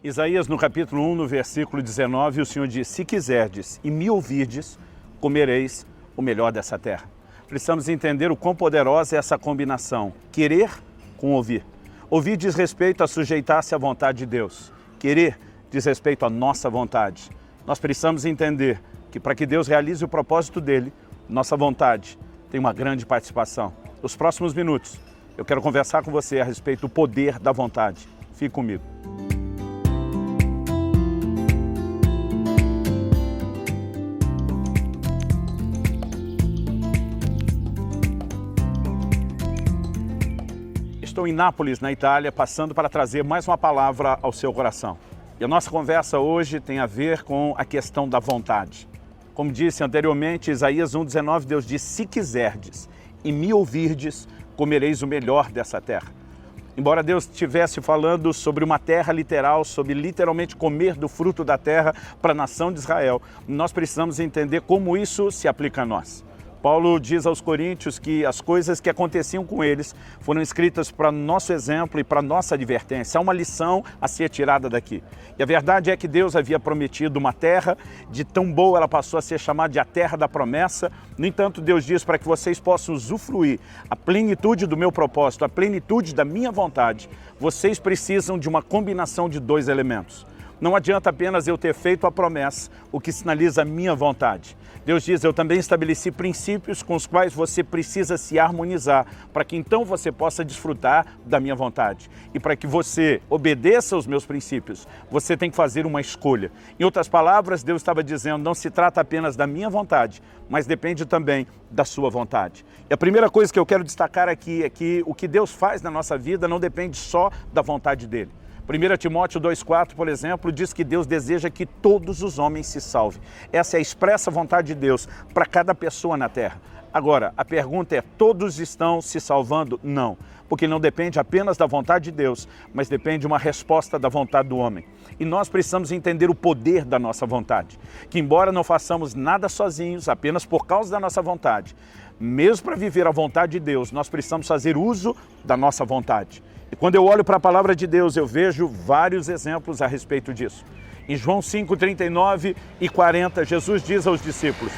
Isaías, no capítulo 1, no versículo 19, o Senhor diz: se quiserdes e me ouvirdes, comereis o melhor dessa terra. Precisamos entender o quão poderosa é essa combinação, querer com ouvir. Ouvir diz respeito a sujeitar-se à vontade de Deus. Querer diz respeito à nossa vontade. Nós precisamos entender que para que Deus realize o propósito dele, nossa vontade tem uma grande participação. Nos próximos minutos, eu quero conversar com você a respeito do poder da vontade. Fique comigo. Estou em Nápoles, na Itália, passando para trazer mais uma palavra ao seu coração. E a nossa conversa hoje tem a ver com a questão da vontade. Como disse anteriormente, Isaías 1,19, Deus diz: se quiserdes e me ouvirdes, comereis o melhor dessa terra. Embora Deus estivesse falando sobre uma terra literal, sobre literalmente comer do fruto da terra para a nação de Israel, nós precisamos entender como isso se aplica a nós. Paulo diz aos Coríntios que as coisas que aconteciam com eles foram escritas para nosso exemplo e para nossa advertência. Há uma lição a ser tirada daqui. E a verdade é que Deus havia prometido uma terra, de tão boa ela passou a ser chamada de a terra da promessa. No entanto, Deus diz: para que vocês possam usufruir a plenitude do meu propósito, a plenitude da minha vontade, vocês precisam de uma combinação de dois elementos. Não adianta apenas eu ter feito a promessa, o que sinaliza a minha vontade. Deus diz: eu também estabeleci princípios com os quais você precisa se harmonizar, para que então você possa desfrutar da minha vontade. E para que você obedeça aos meus princípios, você tem que fazer uma escolha. Em outras palavras, Deus estava dizendo: não se trata apenas da minha vontade, mas depende também da sua vontade. E a primeira coisa que eu quero destacar aqui é que o que Deus faz na nossa vida não depende só da vontade dele. 1 Timóteo 2,4, por exemplo, diz que Deus deseja que todos os homens se salvem. Essa é a expressa vontade de Deus para cada pessoa na terra. Agora, a pergunta é: todos estão se salvando? Não, porque não depende apenas da vontade de Deus, mas depende de uma resposta da vontade do homem. E nós precisamos entender o poder da nossa vontade, que embora não façamos nada sozinhos, apenas por causa da nossa vontade, mesmo para viver a vontade de Deus, nós precisamos fazer uso da nossa vontade. E quando eu olho para a palavra de Deus, eu vejo vários exemplos a respeito disso. Em João 5, 39 e 40, Jesus diz aos discípulos: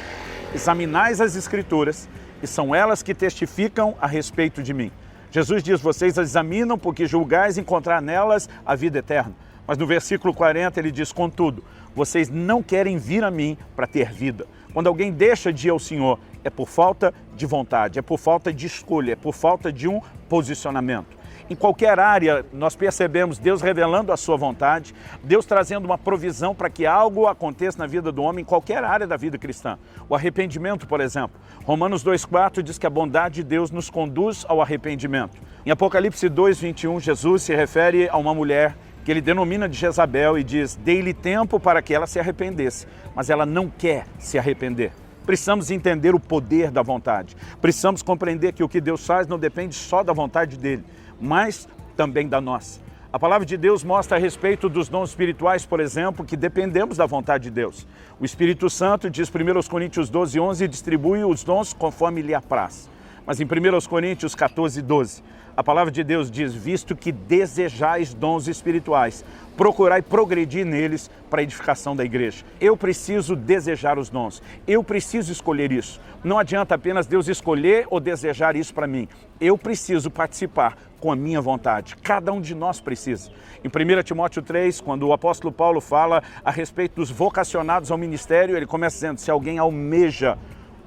examinais as Escrituras, e são elas que testificam a respeito de mim. Jesus diz: vocês as examinam porque julgais encontrar nelas a vida eterna. Mas no versículo 40 ele diz: contudo, vocês não querem vir a mim para ter vida. Quando alguém deixa de ir ao Senhor, é por falta de vontade, é por falta de escolha, é por falta de um posicionamento. Em qualquer área, nós percebemos Deus revelando a sua vontade, Deus trazendo uma provisão para que algo aconteça na vida do homem, em qualquer área da vida cristã. O arrependimento, por exemplo. Romanos 2,4 diz que a bondade de Deus nos conduz ao arrependimento. Em Apocalipse 2,21, Jesus se refere a uma mulher que ele denomina de Jezabel e diz: dei-lhe tempo para que ela se arrependesse, mas ela não quer se arrepender. Precisamos entender o poder da vontade. Precisamos compreender que o que Deus faz não depende só da vontade dele, mas também da nossa. A palavra de Deus mostra a respeito dos dons espirituais, por exemplo, que dependemos da vontade de Deus. O Espírito Santo, diz 1 Coríntios 12:11, distribui os dons conforme lhe apraz. Mas em 1 Coríntios 14:12, a palavra de Deus diz: visto que desejais dons espirituais, procurai progredir neles para a edificação da igreja. Eu preciso desejar os dons, eu preciso escolher isso. Não adianta apenas Deus escolher ou desejar isso para mim. Eu preciso participar com a minha vontade. Cada um de nós precisa. Em 1 Timóteo 3, quando o apóstolo Paulo fala a respeito dos vocacionados ao ministério, ele começa dizendo: se alguém almeja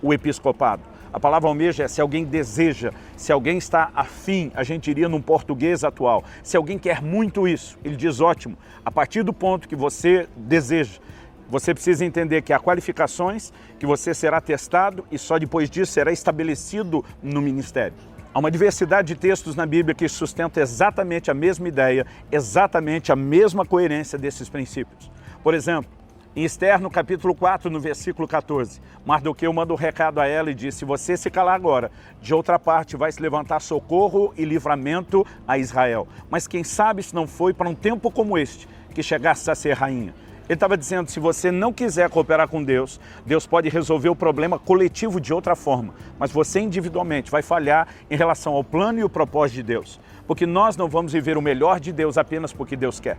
o episcopado. A palavra almeja é se alguém deseja, se alguém está afim, a gente diria num português atual. Se alguém quer muito isso, ele diz: ótimo, a partir do ponto que você deseja, você precisa entender que há qualificações, que você será testado e só depois disso será estabelecido no ministério. Há uma diversidade de textos na Bíblia que sustentam exatamente a mesma ideia, exatamente a mesma coerência desses princípios. Por exemplo, em Esther, no capítulo 4, no versículo 14, Mardoqueu manda um recado a ela e diz: se você se calar agora, de outra parte vai se levantar socorro e livramento a Israel. Mas quem sabe se não foi para um tempo como este que chegasse a ser rainha. Ele estava dizendo: se você não quiser cooperar com Deus, Deus pode resolver o problema coletivo de outra forma, mas você individualmente vai falhar em relação ao plano e o propósito de Deus, porque nós não vamos viver o melhor de Deus apenas porque Deus quer.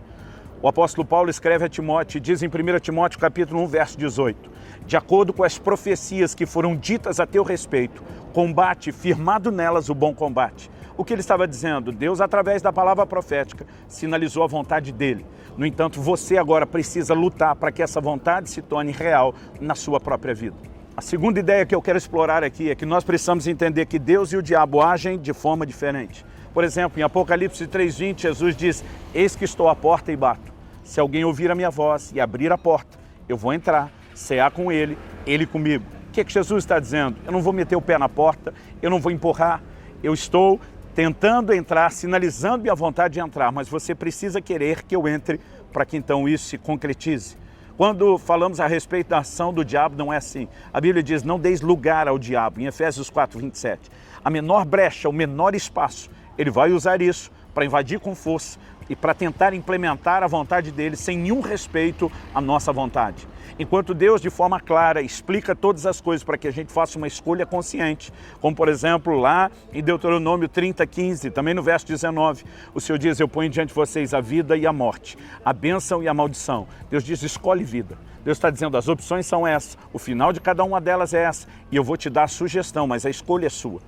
O apóstolo Paulo escreve a Timóteo, diz em 1 Timóteo capítulo 1, verso 18, de acordo com as profecias que foram ditas a teu respeito, combate firmado nelas o bom combate. O que ele estava dizendo? Deus, através da palavra profética, sinalizou a vontade dele. No entanto, você agora precisa lutar para que essa vontade se torne real na sua própria vida. A segunda ideia que eu quero explorar aqui é que nós precisamos entender que Deus e o diabo agem de forma diferente. Por exemplo, em Apocalipse 3:20, Jesus diz, eis que estou à porta e bato. Se alguém ouvir a minha voz e abrir a porta, eu vou entrar, cear com ele, ele comigo. O que Jesus está dizendo? Eu não vou meter o pé na porta, eu não vou empurrar, eu estou tentando entrar, sinalizando minha vontade de entrar, mas você precisa querer que eu entre para que então isso se concretize. Quando falamos a respeito da ação do diabo, não é assim. A Bíblia diz, não deis lugar ao diabo, em Efésios 4:27. A menor brecha, o menor espaço, ele vai usar isso para invadir com força e para tentar implementar a vontade dele sem nenhum respeito à nossa vontade. Enquanto Deus, de forma clara, explica todas as coisas para que a gente faça uma escolha consciente, como por exemplo lá em Deuteronômio 30:15, também no verso 19, o Senhor diz, eu ponho diante de vocês a vida e a morte, a bênção e a maldição. Deus diz, escolhe vida. Deus está dizendo, as opções são essas, o final de cada uma delas é essa, e eu vou te dar a sugestão, mas a escolha é sua.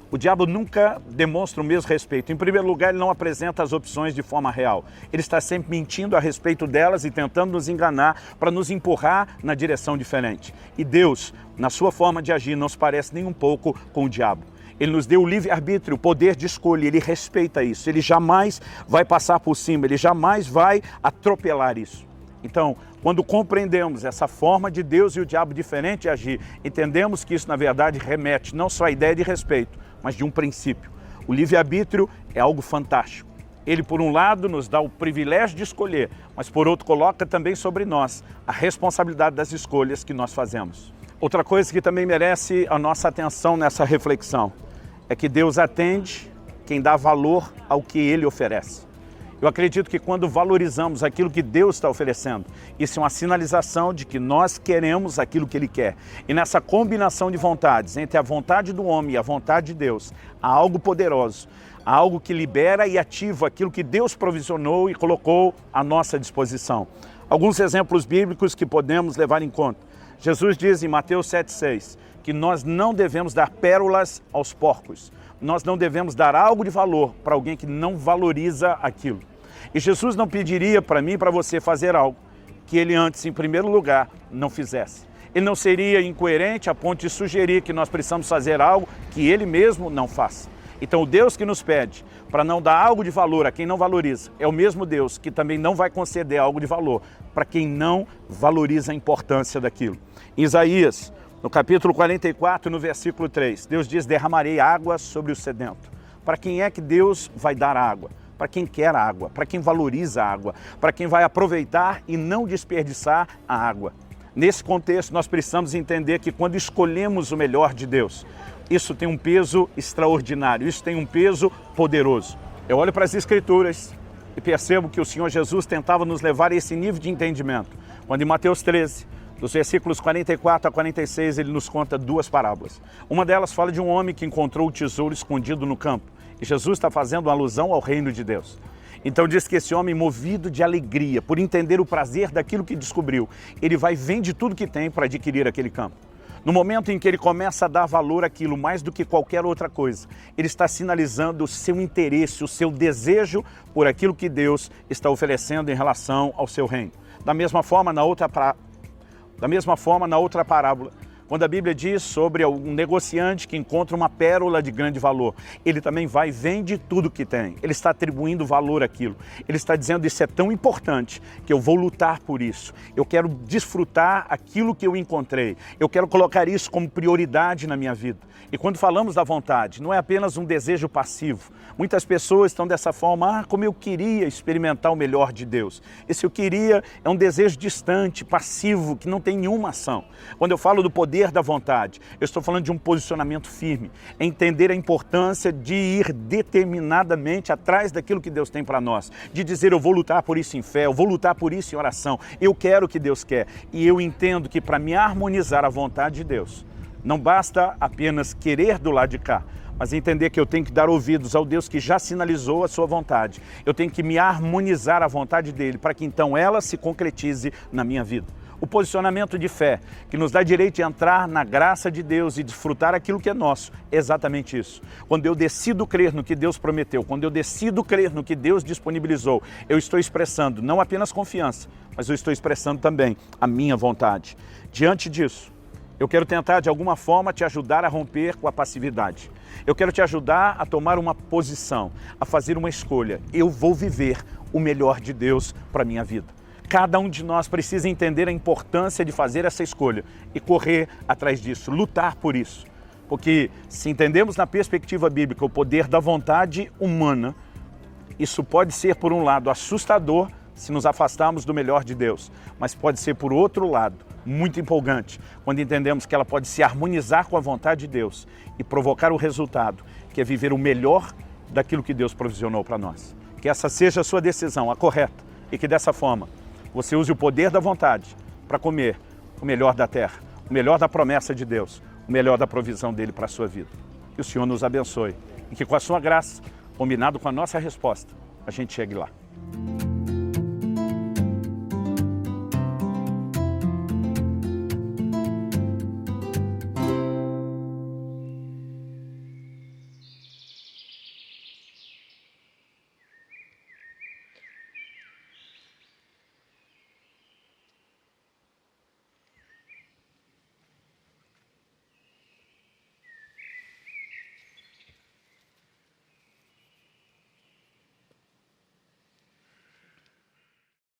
O diabo nunca demonstra o mesmo respeito. Em primeiro lugar, ele não apresenta as opções de forma real. Ele está sempre mentindo a respeito delas e tentando nos enganar para nos empurrar na direção diferente. E Deus, na sua forma de agir, não se parece nem um pouco com o diabo. Ele nos deu o livre-arbítrio, o poder de escolha, ele respeita isso. Ele jamais vai passar por cima, ele jamais vai atropelar isso. Então, quando compreendemos essa forma de Deus e o diabo diferente de agir, entendemos que isso, na verdade, remete não só à ideia de respeito, mas de um princípio. O livre-arbítrio é algo fantástico. Ele, por um lado, nos dá o privilégio de escolher, mas, por outro, coloca também sobre nós a responsabilidade das escolhas que nós fazemos. Outra coisa que também merece a nossa atenção nessa reflexão é que Deus atende quem dá valor ao que Ele oferece. Eu acredito que quando valorizamos aquilo que Deus está oferecendo, isso é uma sinalização de que nós queremos aquilo que Ele quer. E nessa combinação de vontades, entre a vontade do homem e a vontade de Deus, há algo poderoso, há algo que libera e ativa aquilo que Deus provisionou e colocou à nossa disposição. Alguns exemplos bíblicos que podemos levar em conta. Jesus diz em Mateus 7:6 que nós não devemos dar pérolas aos porcos. Nós não devemos dar algo de valor para alguém que não valoriza aquilo. E Jesus não pediria para mim e para você fazer algo que Ele antes, em primeiro lugar, não fizesse. Ele não seria incoerente a ponto de sugerir que nós precisamos fazer algo que Ele mesmo não faz. Então o Deus que nos pede para não dar algo de valor a quem não valoriza é o mesmo Deus que também não vai conceder algo de valor para quem não valoriza a importância daquilo. Em Isaías, no capítulo 44, no versículo 3, Deus diz, derramarei água sobre o sedento. Para quem é que Deus vai dar água? Para quem quer água, para quem valoriza a água, para quem vai aproveitar e não desperdiçar a água. Nesse contexto, nós precisamos entender que quando escolhemos o melhor de Deus, isso tem um peso extraordinário, isso tem um peso poderoso. Eu olho para as Escrituras e percebo que o Senhor Jesus tentava nos levar a esse nível de entendimento. Quando em Mateus 13, dos versículos 44 a 46, ele nos conta duas parábolas. Uma delas fala de um homem que encontrou o tesouro escondido no campo. E Jesus está fazendo uma alusão ao reino de Deus. Então diz que esse homem, movido de alegria, por entender o prazer daquilo que descobriu, ele vai e vende tudo que tem para adquirir aquele campo. No momento em que ele começa a dar valor àquilo mais do que qualquer outra coisa, ele está sinalizando o seu interesse, o seu desejo por aquilo que Deus está oferecendo em relação ao seu reino. Da mesma forma, na outra parábola, quando a Bíblia diz sobre um negociante que encontra uma pérola de grande valor, ele também vai e vende tudo que tem. Ele está atribuindo valor àquilo. Ele está dizendo, isso é tão importante que eu vou lutar por isso. Eu quero desfrutar aquilo que eu encontrei. Eu quero colocar isso como prioridade na minha vida. E quando falamos da vontade, não é apenas um desejo passivo. Muitas pessoas estão dessa forma, como eu queria experimentar o melhor de Deus. Esse eu queria é um desejo distante, passivo, que não tem nenhuma ação. Quando eu falo do poder da vontade, eu estou falando de um posicionamento firme, é entender a importância de ir determinadamente atrás daquilo que Deus tem para nós, de dizer eu vou lutar por isso em fé, eu vou lutar por isso em oração, eu quero o que Deus quer. E eu entendo que para me harmonizar à vontade de Deus, não basta apenas querer do lado de cá, mas entender que eu tenho que dar ouvidos ao Deus que já sinalizou a sua vontade. Eu tenho que me harmonizar à vontade dele, para que então ela se concretize na minha vida. O posicionamento de fé, que nos dá direito de entrar na graça de Deus e desfrutar aquilo que é nosso, é exatamente isso. Quando eu decido crer no que Deus prometeu, quando eu decido crer no que Deus disponibilizou, eu estou expressando não apenas confiança, mas eu estou expressando também a minha vontade. Diante disso, eu quero tentar de alguma forma te ajudar a romper com a passividade. Eu quero te ajudar a tomar uma posição, a fazer uma escolha. Eu vou viver o melhor de Deus para a minha vida. Cada um de nós precisa entender a importância de fazer essa escolha e correr atrás disso, lutar por isso. Porque se entendemos na perspectiva bíblica o poder da vontade humana, isso pode ser, por um lado, assustador se nos afastarmos do melhor de Deus, mas pode ser, por outro lado, muito empolgante, quando entendemos que ela pode se harmonizar com a vontade de Deus e provocar o resultado, que é viver o melhor daquilo que Deus provisionou para nós. Que essa seja a sua decisão, a correta, e que dessa forma você use o poder da vontade para comer o melhor da terra, o melhor da promessa de Deus, o melhor da provisão dele para a sua vida. Que o Senhor nos abençoe e que com a sua graça, combinado com a nossa resposta, a gente chegue lá.